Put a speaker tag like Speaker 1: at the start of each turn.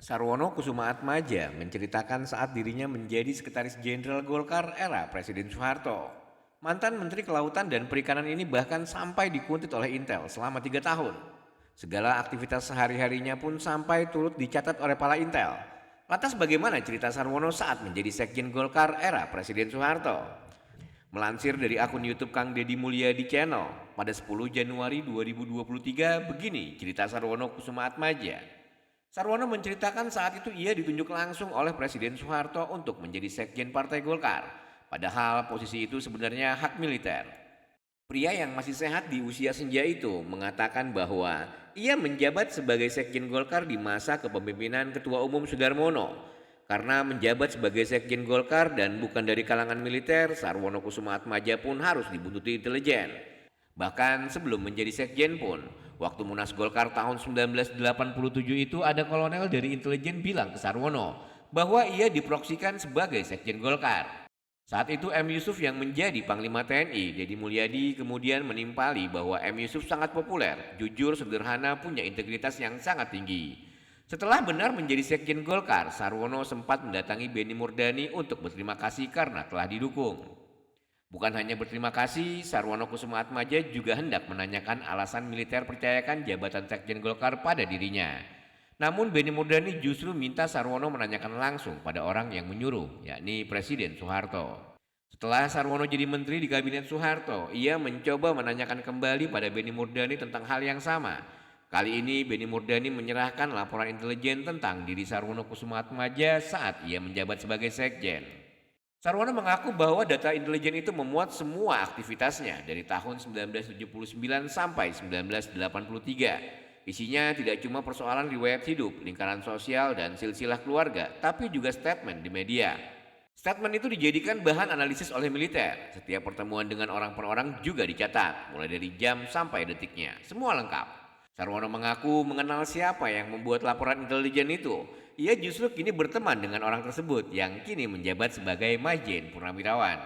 Speaker 1: Sarwono Kusumaatmadja menceritakan saat dirinya menjadi Sekretaris Jenderal Golkar era Presiden Soeharto. Mantan Menteri Kelautan dan Perikanan ini bahkan sampai dikuntit oleh Intel selama 3 tahun. Segala aktivitas sehari-harinya pun sampai turut dicatat oleh para Intel. Lantas bagaimana cerita Sarwono saat menjadi Sekjen Golkar era Presiden Soeharto? Melansir dari akun YouTube Kang Deddy Mulyadi Channel, pada 10 Januari 2023 begini cerita Sarwono Kusumaatmadja. Sarwono menceritakan saat itu ia ditunjuk langsung oleh Presiden Soeharto untuk menjadi Sekjen Partai Golkar. Padahal posisi itu sebenarnya hak militer. Pria yang masih sehat di usia senja itu mengatakan bahwa ia menjabat sebagai Sekjen Golkar di masa kepemimpinan Ketua Umum Sudarmono. Karena menjabat sebagai Sekjen Golkar dan bukan dari kalangan militer, Sarwono Kusumaatmadja pun harus dibuntuti intelijen. Bahkan sebelum menjadi Sekjen pun, waktu Munas Golkar tahun 1987 itu ada kolonel dari intelijen bilang ke Sarwono bahwa ia diproksikan sebagai Sekjen Golkar. Saat itu M. Yusuf yang menjadi Panglima TNI, Deddy Mulyadi kemudian menimpali bahwa M. Yusuf sangat populer, jujur, sederhana, punya integritas yang sangat tinggi. Setelah benar menjadi Sekjen Golkar, Sarwono sempat mendatangi Benny Murdani untuk berterima kasih karena telah didukung. Bukan hanya berterima kasih, Sarwono Kusumaatmadja juga hendak menanyakan alasan militer percayakan jabatan Sekjen Golkar pada dirinya. Namun Benny Murdani justru minta Sarwono menanyakan langsung pada orang yang menyuruh, yakni Presiden Soeharto. Setelah Sarwono jadi menteri di kabinet Soeharto, ia mencoba menanyakan kembali pada Benny Murdani tentang hal yang sama. Kali ini Benny Murdani menyerahkan laporan intelijen tentang diri Sarwono Kusumaatmadja saat ia menjabat sebagai Sekjen. Sarwono mengaku bahwa data intelijen itu memuat semua aktivitasnya dari tahun 1979 sampai 1983. Isinya tidak cuma persoalan riwayat hidup, lingkaran sosial, dan silsilah keluarga, tapi juga statement di media. Statement itu dijadikan bahan analisis oleh militer. Setiap pertemuan dengan orang per orang juga dicatat, mulai dari jam sampai detiknya. Semua lengkap. Sarwono mengaku mengenal siapa yang membuat laporan intelijen itu. Ia justru kini berteman dengan orang tersebut yang kini menjabat sebagai Majen Purnawirawan.